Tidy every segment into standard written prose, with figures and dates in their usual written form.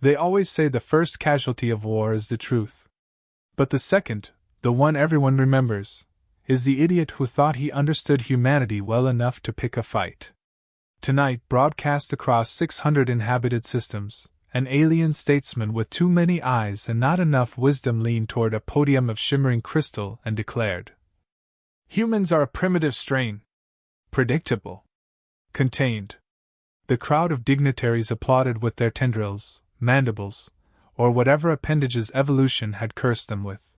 They always say the first casualty of war is the truth. But the second, the one everyone remembers, is the idiot who thought he understood humanity well enough to pick a fight. Tonight, broadcast across 600 inhabited systems, an alien statesman with too many eyes and not enough wisdom leaned toward a podium of shimmering crystal and declared, "Humans are a primitive strain. Predictable. Contained." The crowd of dignitaries applauded with their tendrils, mandibles, or whatever appendages evolution had cursed them with.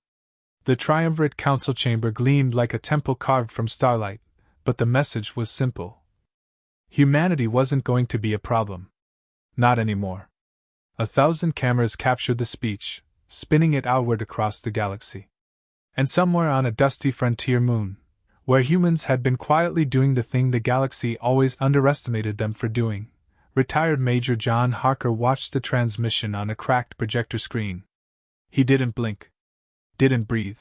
The triumvirate council chamber gleamed like a temple carved from starlight, but the message was simple. Humanity wasn't going to be a problem. Not anymore. 1,000 cameras captured the speech, spinning it outward across the galaxy. And somewhere on a dusty frontier moon, where humans had been quietly doing the thing the galaxy always underestimated them for doing, retired Major John Harker watched the transmission on a cracked projector screen. He didn't blink. Didn't breathe.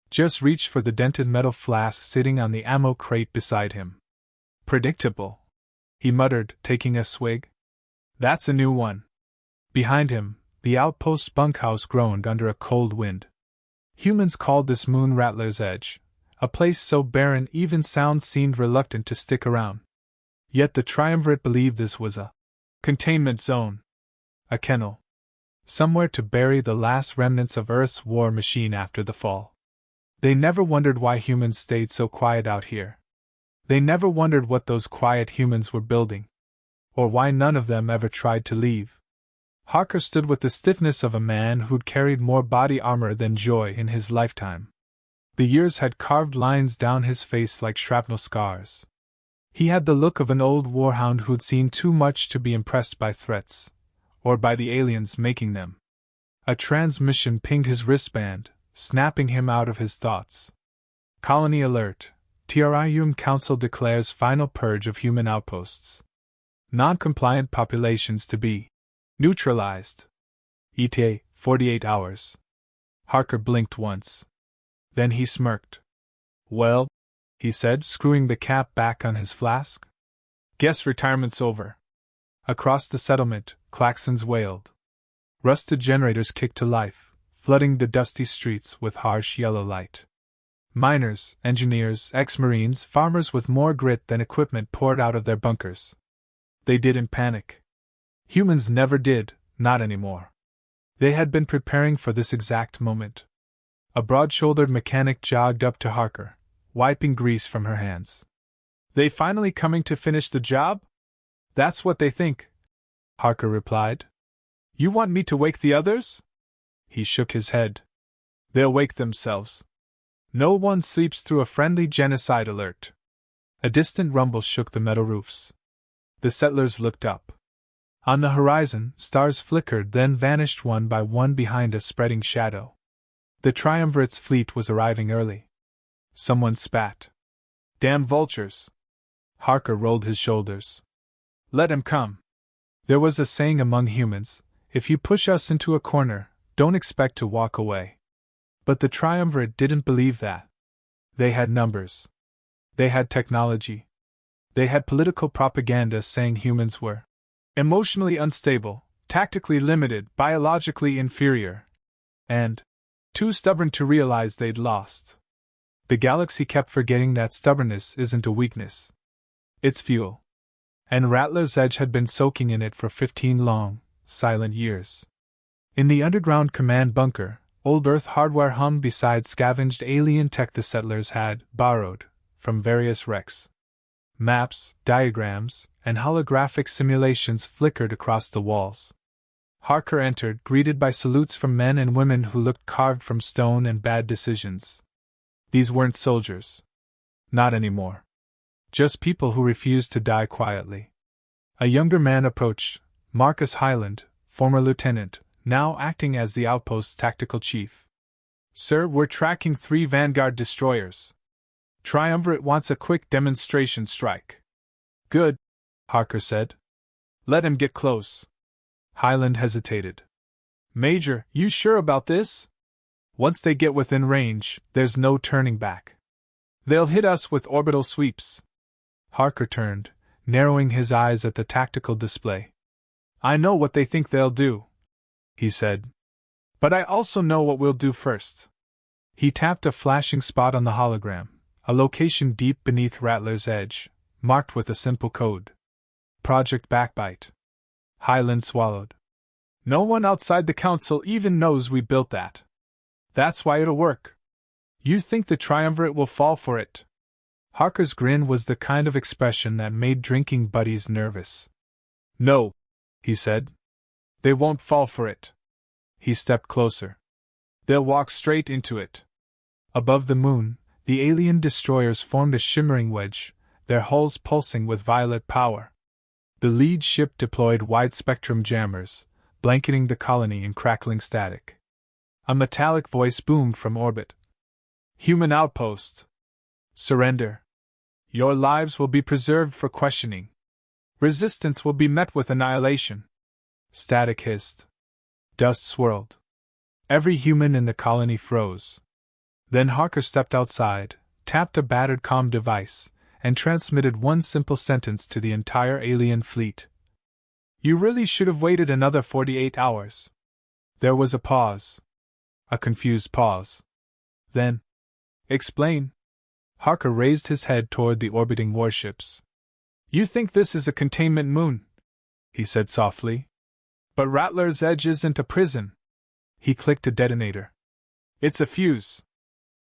Just reached for the dented metal flask sitting on the ammo crate beside him. "Predictable," he muttered, taking a swig. "That's a new one." Behind him, the outpost bunkhouse groaned under a cold wind. Humans called this moon Rattler's Edge, a place so barren even sound seemed reluctant to stick around. Yet the triumvirate believed this was a containment zone, a kennel, somewhere to bury the last remnants of Earth's war machine after the fall. They never wondered why humans stayed so quiet out here. They never wondered what those quiet humans were building, or why none of them ever tried to leave. Harker stood with the stiffness of a man who'd carried more body armor than joy in his lifetime. The years had carved lines down his face like shrapnel scars. He had the look of an old warhound who'd seen too much to be impressed by threats, or by the aliens making them. A transmission pinged his wristband, snapping him out of his thoughts. Colony alert. Trium Council declares final purge of human outposts. Non-compliant populations to be neutralized. ETA, 48 hours. Harker blinked once. Then he smirked. "Well," he said, screwing the cap back on his flask. "Guess retirement's over." Across the settlement, klaxons wailed. Rusted generators kicked to life, flooding the dusty streets with harsh yellow light. Miners, engineers, ex-Marines, farmers with more grit than equipment poured out of their bunkers. They didn't panic. Humans never did, not anymore. They had been preparing for this exact moment. A broad-shouldered mechanic jogged up to Harker, wiping grease from her hands. "They finally coming to finish the job?" "That's what they think," Harker replied. "You want me to wake the others?" He shook his head. "They'll wake themselves. No one sleeps through a friendly genocide alert." A distant rumble shook the metal roofs. The settlers looked up. On the horizon, stars flickered, then vanished one by one behind a spreading shadow. The triumvirate's fleet was arriving early. Someone spat. "Damn vultures!" Harker rolled his shoulders. "Let him come." There was a saying among humans, "If you push us into a corner, don't expect to walk away." But the triumvirate didn't believe that. They had numbers. They had technology. They had political propaganda saying humans were emotionally unstable, tactically limited, biologically inferior, and too stubborn to realize they'd lost. The galaxy kept forgetting that stubbornness isn't a weakness. It's fuel. And Rattler's Edge had been soaking in it for 15 long, silent years. In the underground command bunker, old Earth hardware hummed beside scavenged alien tech the settlers had borrowed from various wrecks. Maps, diagrams, and holographic simulations flickered across the walls. Harker entered, greeted by salutes from men and women who looked carved from stone and bad decisions. These weren't soldiers. Not anymore. Just people who refused to die quietly. A younger man approached, Marcus Highland, former lieutenant, now acting as the outpost's tactical chief. "Sir, we're tracking 3 Vanguard destroyers. Triumvirate wants a quick demonstration strike." "Good," Harker said. "Let him get close." Highland hesitated. "Major, you sure about this?" "Once they get within range, there's no turning back. They'll hit us with orbital sweeps." Harker turned, narrowing his eyes at the tactical display. "I know what they think they'll do," he said. But I also know what we'll do first. He tapped a flashing spot on the hologram, a location deep beneath Rattler's Edge, marked with a simple code. Project Backbite. Highland swallowed. No one outside the council even knows we built that. That's why it'll work. You think the triumvirate will fall for it? Harker's grin was the kind of expression that made drinking buddies nervous. No, he said. They won't fall for it. He stepped closer. They'll walk straight into it. Above the moon, the alien destroyers formed a shimmering wedge, their hulls pulsing with violet power. The lead ship deployed wide-spectrum jammers, blanketing the colony in crackling static. A metallic voice boomed from orbit. Human outpost. Surrender. Your lives will be preserved for questioning. Resistance will be met with annihilation. Static hissed. Dust swirled. Every human in the colony froze. Then Harker stepped outside, tapped a battered comm device, and transmitted one simple sentence to the entire alien fleet. You really should have waited another 48 hours. There was a pause. A confused pause. Then, explain. Harker raised his head toward the orbiting warships. You think this is a containment moon? He said softly. But Rattler's Edge isn't a prison. He clicked a detonator. It's a fuse.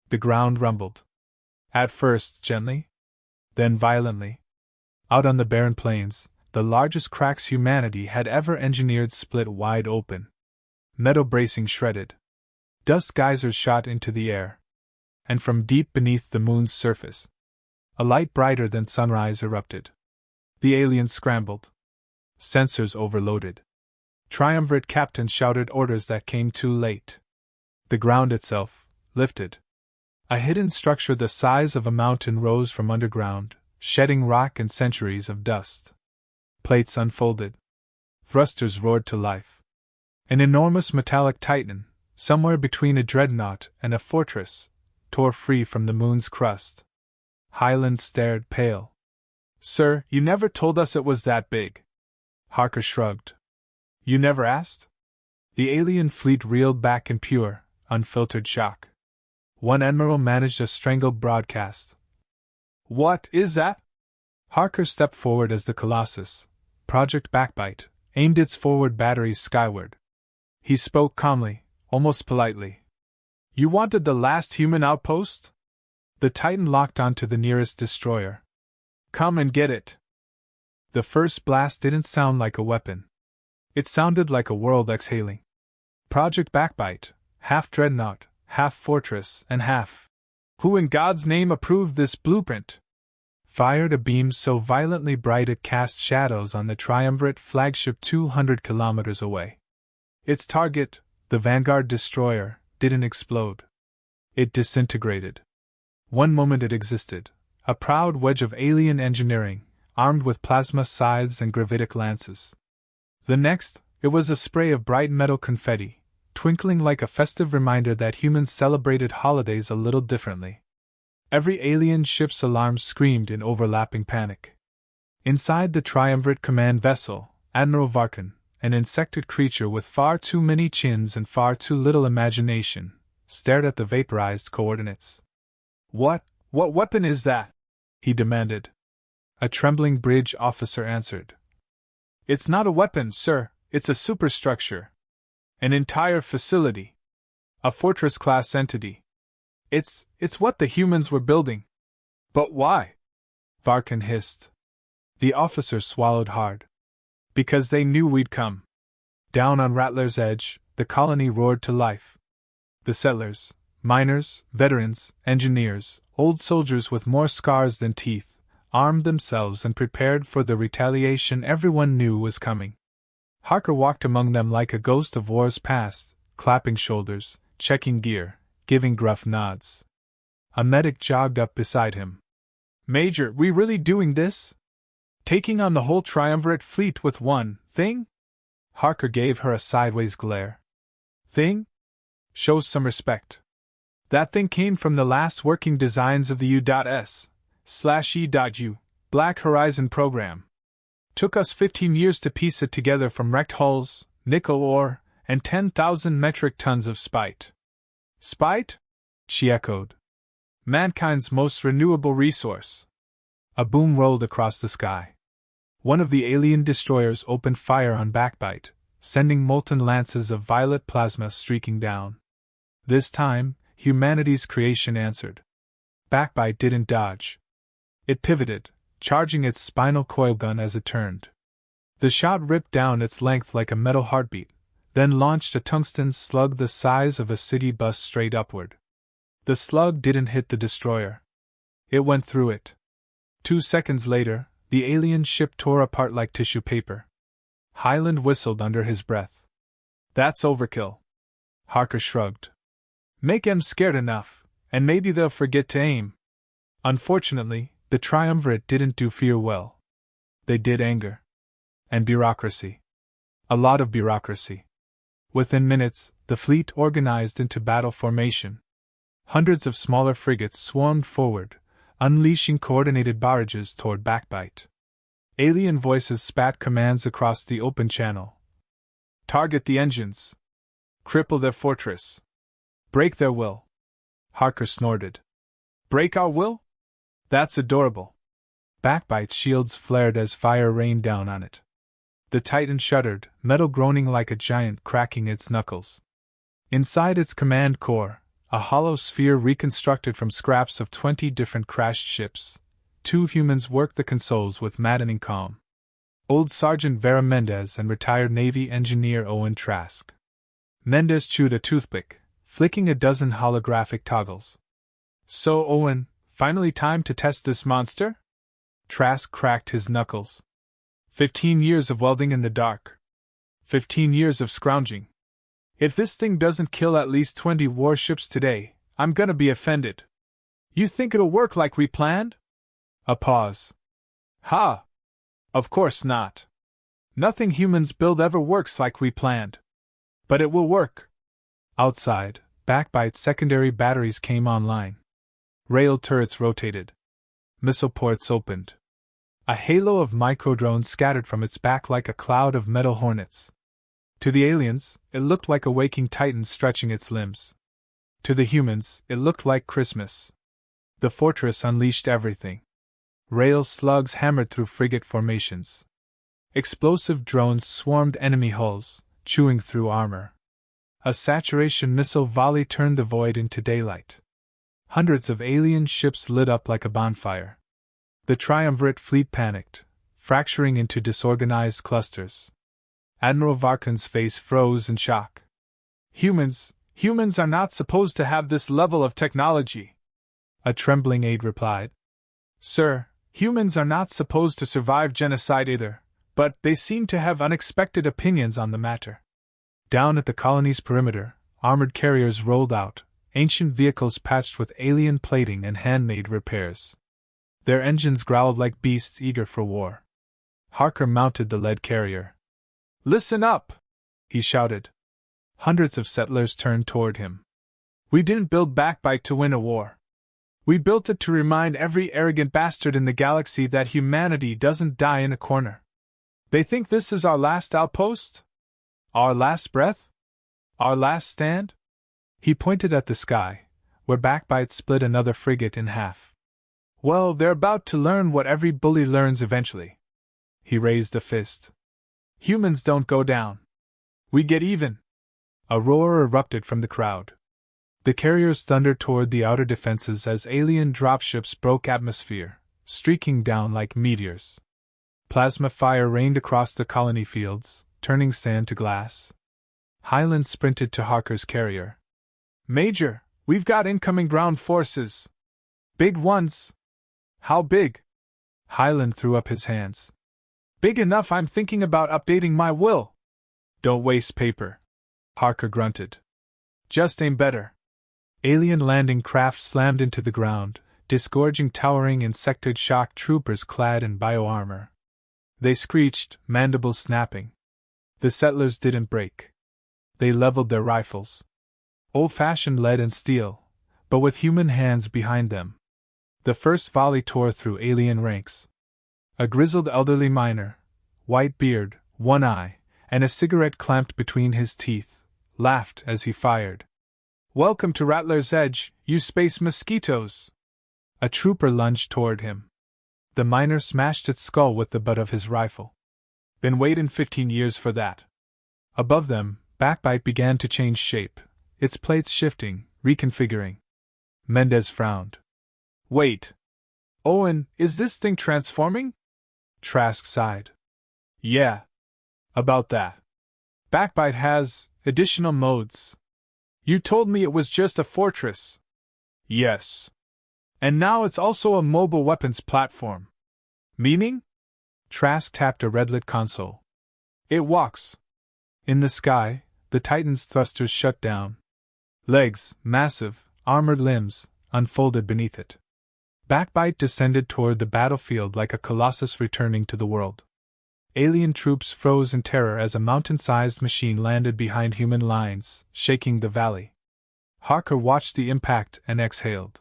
The ground rumbled. At first gently, then violently. Out on the barren plains, the largest cracks humanity had ever engineered split wide open. Metal bracing shredded. Dust geysers shot into the air. And from deep beneath the moon's surface, a light brighter than sunrise erupted. The aliens scrambled. Sensors overloaded. Triumvirate captains shouted orders that came too late. The ground itself lifted. A hidden structure the size of a mountain rose from underground, shedding rock and centuries of dust. Plates unfolded. Thrusters roared to life. An enormous metallic titan, somewhere between a dreadnought and a fortress, tore free from the moon's crust. Highland stared pale. Sir, you never told us it was that big. Harker shrugged. You never asked? The alien fleet reeled back in pure, unfiltered shock. One admiral managed a strangled broadcast. What is that? Harker stepped forward as the Colossus, Project Backbite, aimed its forward batteries skyward. He spoke calmly, almost politely. You wanted the last human outpost? The Titan locked onto the nearest destroyer. Come and get it. The first blast didn't sound like a weapon. It sounded like a world exhaling. Project Backbite, half dreadnought, half fortress, and half. Who in God's name approved this blueprint? Fired a beam so violently bright it cast shadows on the triumvirate flagship 200 kilometers away. Its target, the Vanguard destroyer, didn't explode. It disintegrated. One moment it existed, a proud wedge of alien engineering, armed with plasma scythes and gravitic lances. The next, it was a spray of bright metal confetti, twinkling like a festive reminder that humans celebrated holidays a little differently. Every alien ship's alarms screamed in overlapping panic. Inside the triumvirate command vessel, Admiral Varkin, an insected creature with far too many chins and far too little imagination, stared at the vaporized coordinates. What weapon is that? He demanded. A trembling bridge officer answered. It's not a weapon, sir, it's a superstructure. An entire facility. A fortress-class entity. It's what the humans were building. But why? Varkin hissed. The officer swallowed hard. Because they knew we'd come. Down on Rattler's Edge, the colony roared to life. The settlers, miners, veterans, engineers, old soldiers with more scars than teeth, armed themselves and prepared for the retaliation everyone knew was coming. Harker walked among them like a ghost of wars past, clapping shoulders, checking gear, giving gruff nods. A medic jogged up beside him. Major, we really doing this? Taking on the whole triumvirate fleet with one thing? Harker gave her a sideways glare. Thing? Shows some respect. That thing came from the last working designs of the U.S/E.U, Black Horizon program. Took us 15 years to piece it together from wrecked hulls, nickel ore, and 10,000 metric tons of spite. Spite? She echoed. Mankind's most renewable resource. A boom rolled across the sky. One of the alien destroyers opened fire on Backbite, sending molten lances of violet plasma streaking down. This time, humanity's creation answered. Backbite didn't dodge. It pivoted, charging its spinal coil gun as it turned. The shot ripped down its length like a metal heartbeat, then launched a tungsten slug the size of a city bus straight upward. The slug didn't hit the destroyer. It went through it. 2 seconds later, the alien ship tore apart like tissue paper. Highland whistled under his breath. That's overkill. Harker shrugged. Make 'em scared enough, and maybe they'll forget to aim. Unfortunately, the triumvirate didn't do fear well. They did anger. And bureaucracy. A lot of bureaucracy. Within minutes, the fleet organized into battle formation. Hundreds of smaller frigates swarmed forward, unleashing coordinated barrages toward Backbite. Alien voices spat commands across the open channel. Target the engines. Cripple their fortress. Break their will. Harker snorted. Break our will? That's adorable. Backbite's shields flared as fire rained down on it. The Titan shuddered, metal groaning like a giant cracking its knuckles. Inside its command core, a hollow sphere reconstructed from scraps of 20 different crashed ships, 2 humans worked the consoles with maddening calm. Old Sergeant Vera Mendez and retired Navy engineer Owen Trask. Mendez chewed a toothpick, flicking a dozen holographic toggles. So, Owen, finally time to test this monster? Trask cracked his knuckles. 15 years of welding in the dark. 15 years of scrounging. If this thing doesn't kill at least 20 warships today, I'm gonna be offended. You think it'll work like we planned? A pause. Ha! Of course not. Nothing humans build ever works like we planned. But it will work. Outside, Backbite's secondary batteries came online. Rail turrets rotated. Missile ports opened. A halo of microdrones scattered from its back like a cloud of metal hornets. To the aliens, it looked like a waking titan stretching its limbs. To the humans, it looked like Christmas. The fortress unleashed everything. Rail slugs hammered through frigate formations. Explosive drones swarmed enemy hulls, chewing through armor. A saturation missile volley turned the void into daylight. Hundreds of alien ships lit up like a bonfire. The triumvirate fleet panicked, fracturing into disorganized clusters. Admiral Varkan's face froze in shock. Humans are not supposed to have this level of technology. A trembling aide replied. Sir, humans are not supposed to survive genocide either, but they seem to have unexpected opinions on the matter. Down at the colony's perimeter, armored carriers rolled out, ancient vehicles patched with alien plating and handmade repairs. Their engines growled like beasts eager for war. Harker mounted the lead carrier. Listen up! He shouted. Hundreds of settlers turned toward him. We didn't build Backbite to win a war. We built it to remind every arrogant bastard in the galaxy that humanity doesn't die in a corner. They think this is our last outpost? Our last breath? Our last stand? He pointed at the sky, where Backbite split another frigate in half. Well, they're about to learn what every bully learns eventually. He raised a fist. Humans don't go down. We get even. A roar erupted from the crowd. The carriers thundered toward the outer defenses as alien dropships broke atmosphere, streaking down like meteors. Plasma fire rained across the colony fields, turning sand to glass. Highland sprinted to Harker's carrier. Major, we've got incoming ground forces. Big ones. How big? Highland threw up his hands. Big enough I'm thinking about updating my will. Don't waste paper. Harker grunted. Just aim better. Alien landing craft slammed into the ground, disgorging towering insectoid shock troopers clad in bioarmor. They screeched, mandibles snapping. The settlers didn't break. They leveled their rifles. Old-fashioned lead and steel, but with human hands behind them. The first volley tore through alien ranks. A grizzled elderly miner, white beard, one eye, and a cigarette clamped between his teeth, laughed as he fired. "Welcome to Rattler's Edge, you space mosquitoes!" A trooper lunged toward him. The miner smashed its skull with the butt of his rifle. "Been waitin' 15 years for that." Above them, Backbite began to change shape, its plates shifting, reconfiguring. Mendez frowned. "Wait. Owen, is this thing transforming?" Trask sighed. "Yeah. About that. Backbite has additional modes. You told me it was just a fortress." "Yes. And now it's also a mobile weapons platform." "Meaning?" Trask tapped a red-lit console. "It walks." In the sky, the Titan's thrusters shut down. Legs, massive, armored limbs, unfolded beneath it. Backbite descended toward the battlefield like a colossus returning to the world. Alien troops froze in terror as a mountain-sized machine landed behind human lines, shaking the valley. Harker watched the impact and exhaled.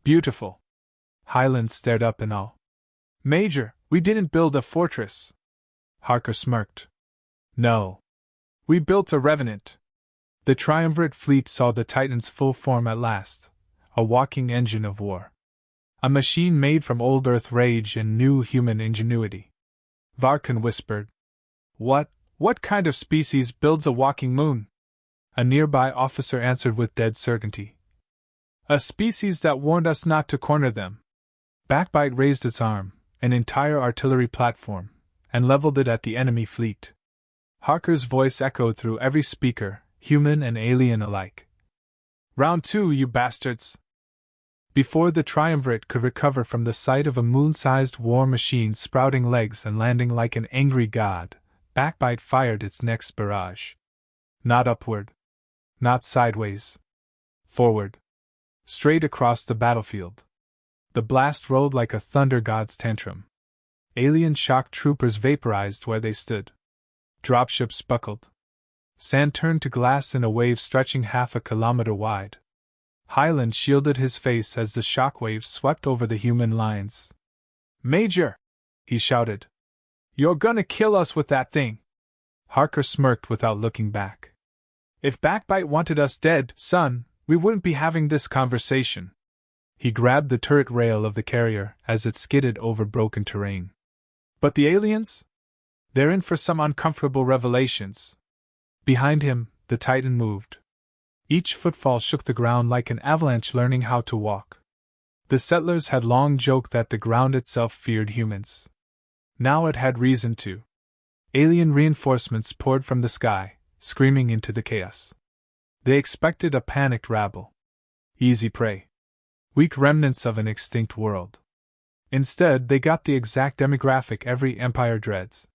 "Beautiful." Highland stared up in awe. "Major, we didn't build a fortress." Harker smirked. "No. We built a revenant." The triumvirate fleet saw the Titan's full form at last, a walking engine of war. A machine made from old Earth rage and new human ingenuity. Varkan whispered. What kind of species builds a walking moon?" A nearby officer answered with dead certainty. "A species that warned us not to corner them." Backbite raised its arm, an entire artillery platform, and leveled it at the enemy fleet. Harker's voice echoed through every speaker, human and alien alike. "Round 2, you bastards!" Before the triumvirate could recover from the sight of a moon-sized war machine sprouting legs and landing like an angry god, Backbite fired its next barrage. Not upward. Not sideways. Forward. Straight across the battlefield. The blast rolled like a thunder god's tantrum. Alien shock troopers vaporized where they stood. Dropships buckled. Sand turned to glass in a wave stretching half a kilometer wide. Highland shielded his face as the shockwaves swept over the human lines. "Major!" he shouted. "You're gonna kill us with that thing!" Harker smirked without looking back. "If Backbite wanted us dead, son, we wouldn't be having this conversation." He grabbed the turret rail of the carrier as it skidded over broken terrain. "But the aliens? They're in for some uncomfortable revelations." Behind him, the Titan moved. Each footfall shook the ground like an avalanche learning how to walk. The settlers had long joked that the ground itself feared humans. Now it had reason to. Alien reinforcements poured from the sky, screaming into the chaos. They expected a panicked rabble. Easy prey. Weak remnants of an extinct world. Instead, they got the exact demographic every empire dreads.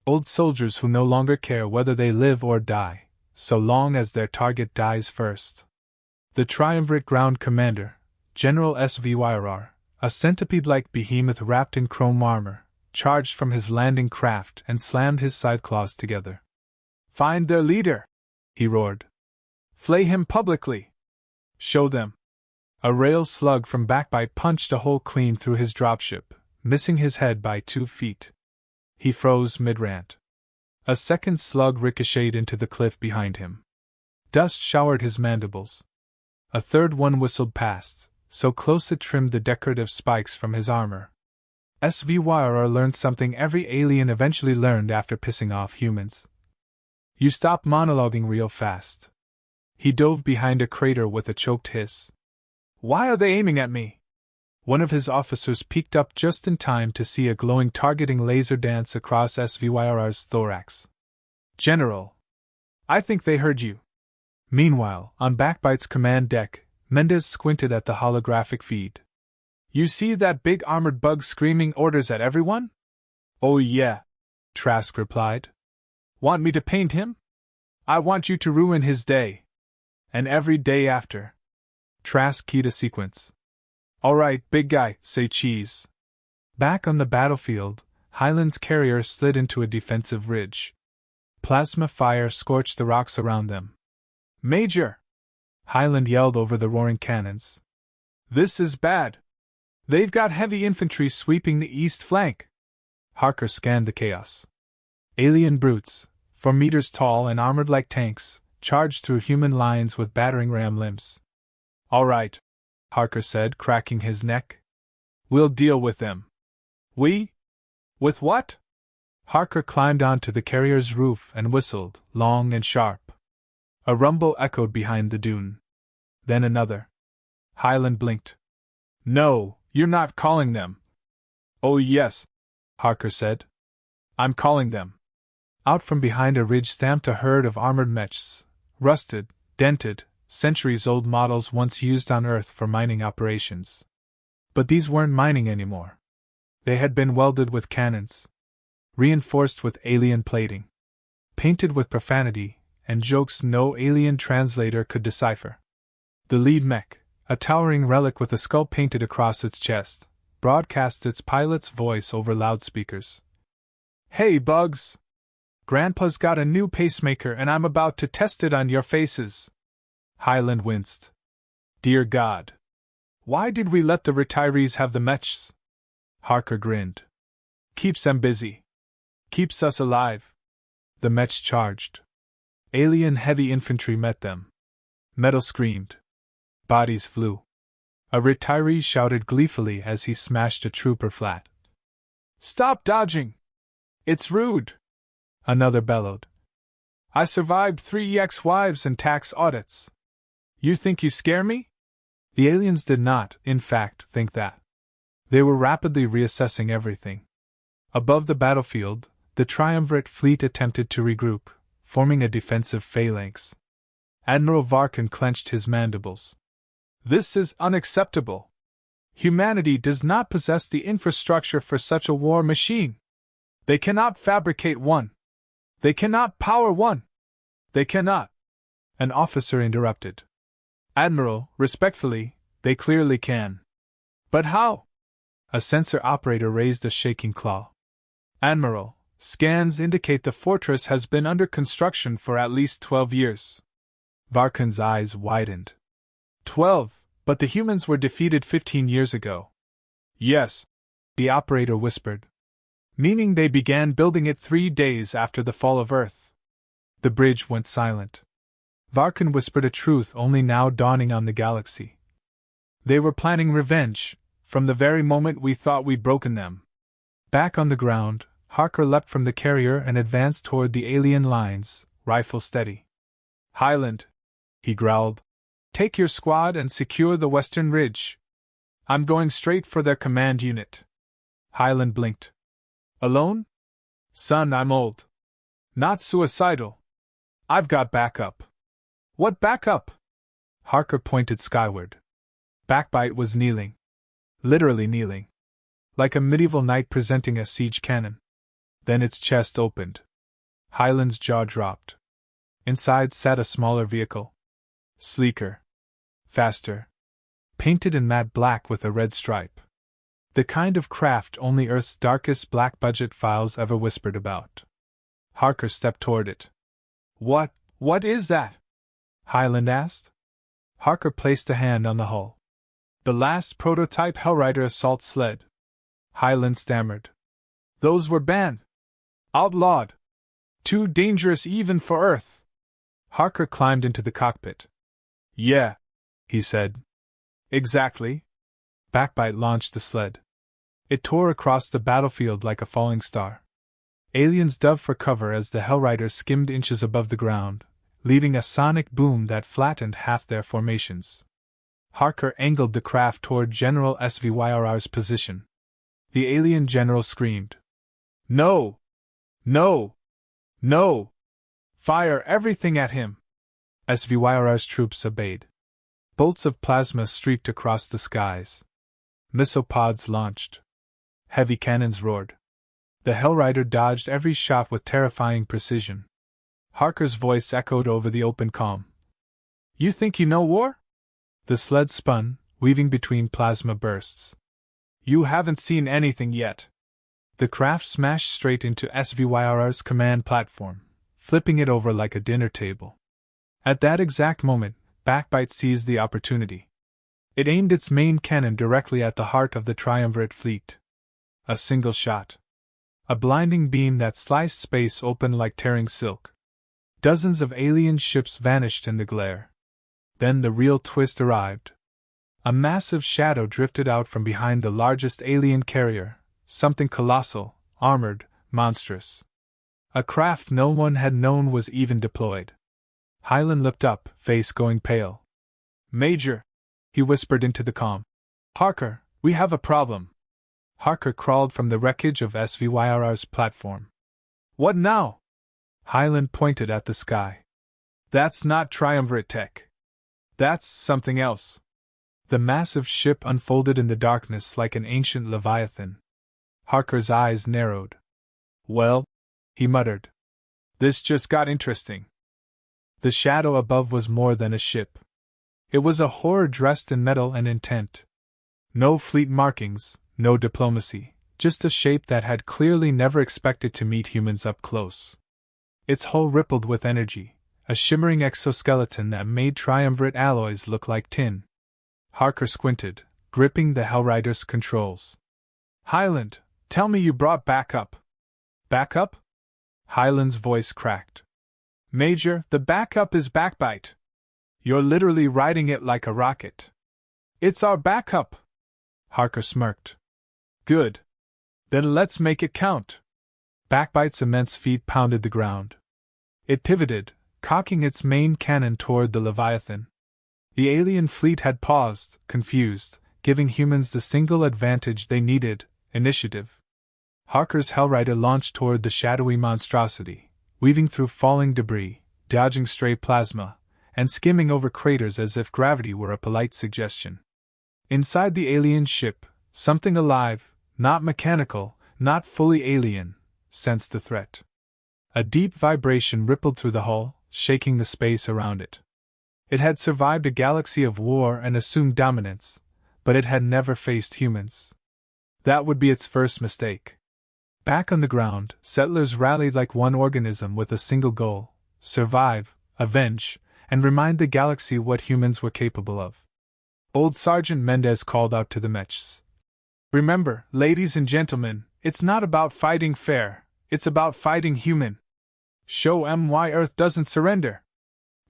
Old soldiers who no longer care whether they live or die, so long as their target dies first. The triumvirate ground commander, General SVYRR, a centipede-like behemoth wrapped in chrome armor, charged from his landing craft and slammed his scythe claws together. "Find their leader!" he roared. "Flay him publicly! Show them!" A rail slug from Backbite punched a hole clean through his dropship, missing his head by 2 feet. He froze mid-rant. A second slug ricocheted into the cliff behind him. Dust showered his mandibles. A third one whistled past, so close it trimmed the decorative spikes from his armor. SVYR learned something every alien eventually learned after pissing off humans. You stop monologuing real fast. He dove behind a crater with a choked hiss. "Why are they aiming at me?" One of his officers peeked up just in time to see a glowing targeting laser dance across SVYR's thorax. "General, I think they heard you." Meanwhile, on Backbite's command deck, Mendez squinted at the holographic feed. "You see that big armored bug screaming orders at everyone?" "Oh yeah," Trask replied. "Want me to paint him?" "I want you to ruin his day. And every day after." Trask keyed a sequence. "All right, big guy, say cheese." Back on the battlefield, Highland's carrier slid into a defensive ridge. Plasma fire scorched the rocks around them. "Major!" Highland yelled over the roaring cannons. "This is bad. They've got heavy infantry sweeping the east flank." Harker scanned the chaos. Alien brutes, 4 meters tall and armored like tanks, charged through human lines with battering ram limbs. "All right," Harker said, cracking his neck. "We'll deal with them." "We? With what?" Harker climbed onto the carrier's roof and whistled, long and sharp. A rumble echoed behind the dune. Then another. Highland blinked. "No, you're not calling them." "Oh yes," Harker said. "I'm calling them." Out from behind a ridge stamped a herd of armored mechs, rusted, dented, centuries-old models once used on Earth for mining operations. But these weren't mining anymore. They had been welded with cannons, reinforced with alien plating, painted with profanity and jokes no alien translator could decipher. The lead mech, a towering relic with a skull painted across its chest, broadcast its pilot's voice over loudspeakers. "Hey, Bugs! Grandpa's got a new pacemaker and I'm about to test it on your faces." Highland winced. "Dear God! Why did we let the retirees have the mechs?" Harker grinned. "Keeps them busy. Keeps us alive." The mechs charged. Alien heavy infantry met them. Metal screamed. Bodies flew. A retiree shouted gleefully as he smashed a trooper flat. "Stop dodging! It's rude!" Another bellowed. "I survived 3 ex-wives and tax audits. You think you scare me?" The aliens did not, in fact, think that. They were rapidly reassessing everything. Above the battlefield, the triumvirate fleet attempted to regroup, forming a defensive phalanx. Admiral Varkin clenched his mandibles. "This is unacceptable. Humanity does not possess the infrastructure for such a war machine. They cannot fabricate one. They cannot power one. They cannot." An officer interrupted. "Admiral, respectfully, they clearly can." "But how?" A sensor operator raised a shaking claw. "Admiral, scans indicate the fortress has been under construction for at least 12 years. Varkin's eyes widened. 12, but the humans were defeated 15 years ago. "Yes," the operator whispered. "Meaning they began building it 3 days after the fall of Earth." The bridge went silent. Varkin whispered a truth only now dawning on the galaxy. "They were planning revenge, from the very moment we thought we'd broken them." Back on the ground, Harker leapt from the carrier and advanced toward the alien lines, rifle steady. "Highland," he growled, "take your squad and secure the western ridge. I'm going straight for their command unit." Highland blinked. "Alone? Son, I'm old. Not suicidal. I've got backup." "What backup?" Harker pointed skyward. Backbite was kneeling. Literally kneeling. Like a medieval knight presenting a siege cannon. Then its chest opened. Highland's jaw dropped. Inside sat a smaller vehicle. Sleeker. Faster. Painted in matte black with a red stripe. The kind of craft only Earth's darkest black-budget files ever whispered about. Harker stepped toward it. What is that?" Highland asked. Harker placed a hand on the hull. "The last prototype Hellrider assault sled." Highland stammered. "Those were banned. Outlawed. Too dangerous even for Earth." Harker climbed into the cockpit. "Yeah," he said. "Exactly." Backbite launched the sled. It tore across the battlefield like a falling star. Aliens dove for cover as the Hellrider skimmed inches above the ground, leaving a sonic boom that flattened half their formations. Harker angled the craft toward General SVYRR's position. The alien general screamed. "No! No! No! Fire everything at him!" SVYRR's troops obeyed. Bolts of plasma streaked across the skies. Missile pods launched. Heavy cannons roared. The Hellrider dodged every shot with terrifying precision. Harker's voice echoed over the open calm. "You think you know war?" The sled spun, weaving between plasma bursts. "You haven't seen anything yet." The craft smashed straight into SVYRR's command platform, flipping it over like a dinner table. At that exact moment, Backbite seized the opportunity. It aimed its main cannon directly at the heart of the triumvirate fleet. A single shot. A blinding beam that sliced space open like tearing silk. Dozens of alien ships vanished in the glare. Then the real twist arrived. A massive shadow drifted out from behind the largest alien carrier, something colossal, armored, monstrous. A craft no one had known was even deployed. Hyland looked up, face going pale. "Major," he whispered into the calm. "Harker, we have a problem." Harker crawled from the wreckage of SVYRR's platform. "What now?" Hyland pointed at the sky. "That's not triumvirate tech. That's something else." The massive ship unfolded in the darkness like an ancient leviathan. Harker's eyes narrowed. "Well," he muttered, "this just got interesting." The shadow above was more than a ship. It was a horror dressed in metal and intent. No fleet markings, no diplomacy, just a shape that had clearly never expected to meet humans up close. Its hull rippled with energy, a shimmering exoskeleton that made triumvirate alloys look like tin. Harker squinted, gripping the Hellrider's controls. "Hyland, tell me you brought backup." "Backup?" Hyland's voice cracked. "Major, the backup is Backbite. You're literally riding it like a rocket." "It's our backup." Harker smirked. "Good. Then let's make it count." Backbite's immense feet pounded the ground. It pivoted, cocking its main cannon toward the Leviathan. The alien fleet had paused, confused, giving humans the single advantage they needed: initiative. Harker's Hellrider launched toward the shadowy monstrosity, weaving through falling debris, dodging stray plasma, and skimming over craters as if gravity were a polite suggestion. Inside the alien ship, something alive, not mechanical, not fully alien, sensed the threat. A deep vibration rippled through the hull, shaking the space around it. It had survived a galaxy of war and assumed dominance, but it had never faced humans. That would be its first mistake. Back on the ground, settlers rallied like one organism with a single goal: survive, avenge, and remind the galaxy what humans were capable of. Old Sergeant Mendez called out to the mechs. "Remember, ladies and gentlemen, it's not about fighting fair, it's about fighting human. Show 'em why Earth doesn't surrender."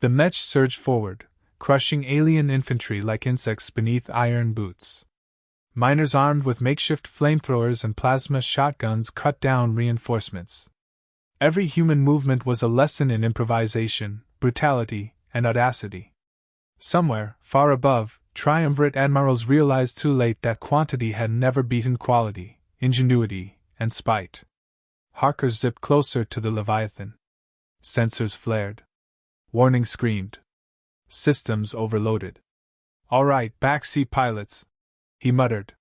The mech surged forward, crushing alien infantry like insects beneath iron boots. Miners armed with makeshift flamethrowers and plasma shotguns cut down reinforcements. Every human movement was a lesson in improvisation, brutality, and audacity. Somewhere, far above, triumvirate admirals realized too late that quantity had never beaten quality, ingenuity, and spite. Harker zipped closer to the Leviathan. Sensors flared. Warning screamed. Systems overloaded. "All right, backseat pilots," he muttered.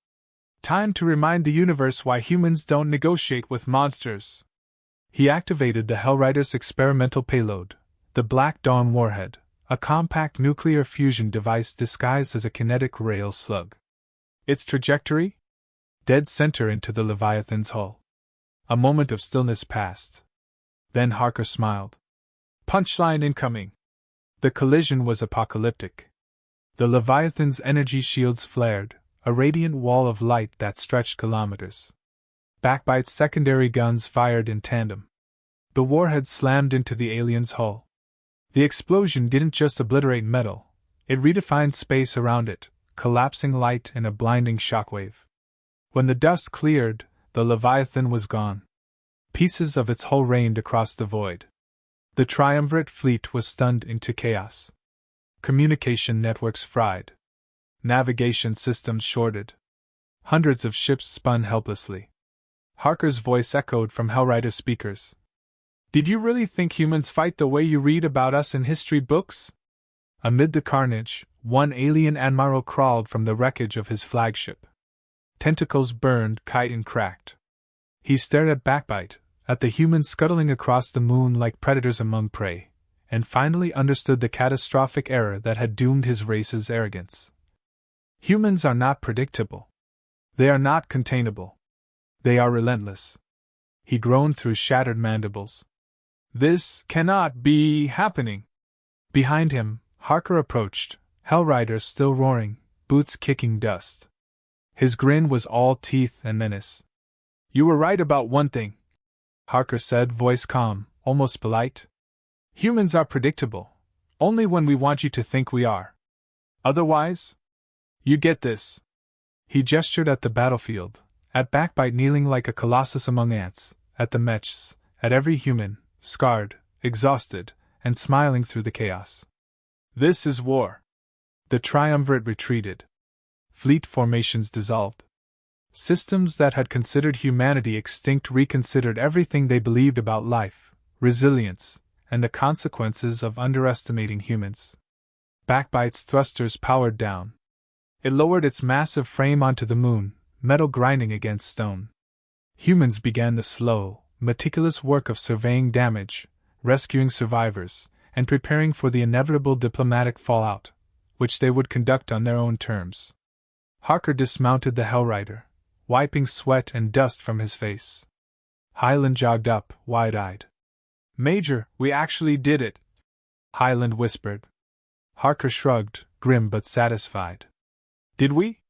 "Time to remind the universe why humans don't negotiate with monsters." He activated the Hellrider's experimental payload, the Black Dawn warhead, a compact nuclear fusion device disguised as a kinetic rail slug. Its trajectory? Dead center into the Leviathan's hull. A moment of stillness passed. Then Harker smiled. "Punchline incoming." The collision was apocalyptic. The Leviathan's energy shields flared, a radiant wall of light that stretched kilometers. Backbite's secondary guns fired in tandem. The warhead slammed into the alien's hull. The explosion didn't just obliterate metal, it redefined space around it, collapsing light in a blinding shockwave. When the dust cleared, the Leviathan was gone. Pieces of its hull rained across the void. The triumvirate fleet was stunned into chaos. Communication networks fried. Navigation systems shorted. Hundreds of ships spun helplessly. Harker's voice echoed from Hellrider speakers. "Did you really think humans fight the way you read about us in history books?" Amid the carnage, one alien admiral crawled from the wreckage of his flagship. Tentacles burned, kite and cracked. He stared at Backbite, at the humans scuttling across the moon like predators among prey, and finally understood the catastrophic error that had doomed his race's arrogance. Humans are not predictable. They are not containable. They are relentless. He groaned through shattered mandibles. "This cannot be happening." Behind him, Harker approached, Hellrider still roaring, boots kicking dust. His grin was all teeth and menace. "You were right about one thing," Harker said, voice calm, almost polite. Humans are predictable, only when we want you to think we are. Otherwise? You get this. He gestured at the battlefield, at Backbite kneeling like a colossus among ants, at the mechs, at every human, scarred, exhausted, and smiling through the chaos. This is war. The triumvirate retreated. Fleet formations dissolved. Systems that had considered humanity extinct reconsidered everything they believed about life, resilience, and the consequences of underestimating humans. Backbite's thrusters powered down. It lowered its massive frame onto the moon, metal grinding against stone. Humans began the slow, meticulous work of surveying damage, rescuing survivors, and preparing for the inevitable diplomatic fallout, which they would conduct on their own terms. Harker dismounted the Hellrider, wiping sweat and dust from his face. Highland jogged up, wide-eyed. "Major, we actually did it," Highland whispered. Harker shrugged, grim but satisfied. "Did we?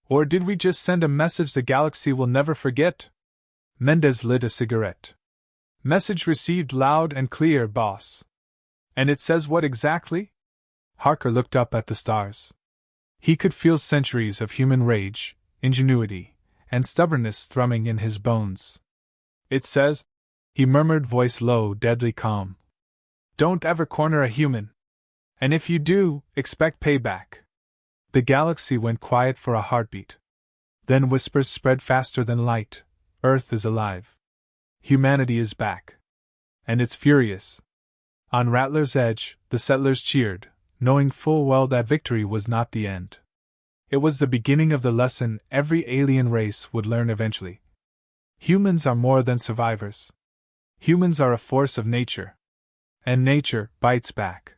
Or did we just send a message the galaxy will never forget?" Mendez lit a cigarette. "Message received loud and clear, boss." "And it says what exactly?" Harker looked up at the stars. He could feel centuries of human rage, ingenuity, and stubbornness thrumming in his bones. "It says," he murmured, voice low, deadly calm, "don't ever corner a human. And if you do, expect payback." The galaxy went quiet for a heartbeat. Then whispers spread faster than light. Earth is alive. Humanity is back. And it's furious. On Rattler's Edge, the settlers cheered, knowing full well that victory was not the end. It was the beginning of the lesson every alien race would learn eventually. Humans are more than survivors. Humans are a force of nature. And nature bites back.